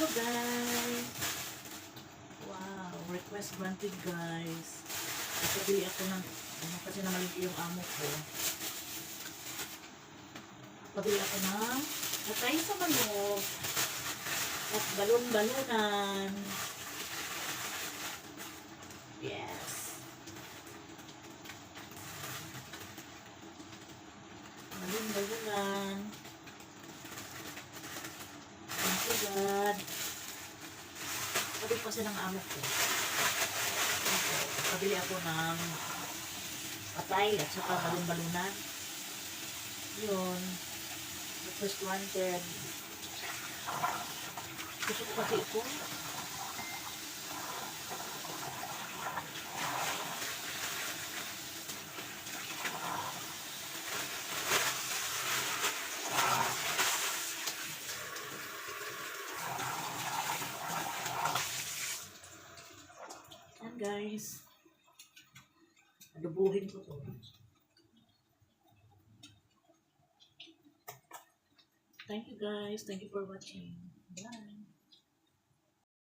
Hello guys! Wow, request granted guys. Pabili ako ng, kasi namaliki yung amo ko. Pabili ako ng atay sa manok at balon-balonan. Yes. Balon-balonan. Thank you God. Pabili kasi ng amo ko. Pabili ako ng atay at saka balon-balonan. Yun. Request wanted. Gusto ko kasi ito. Yan guys. Adobuhin ko to. Thank you guys. Thank you for watching.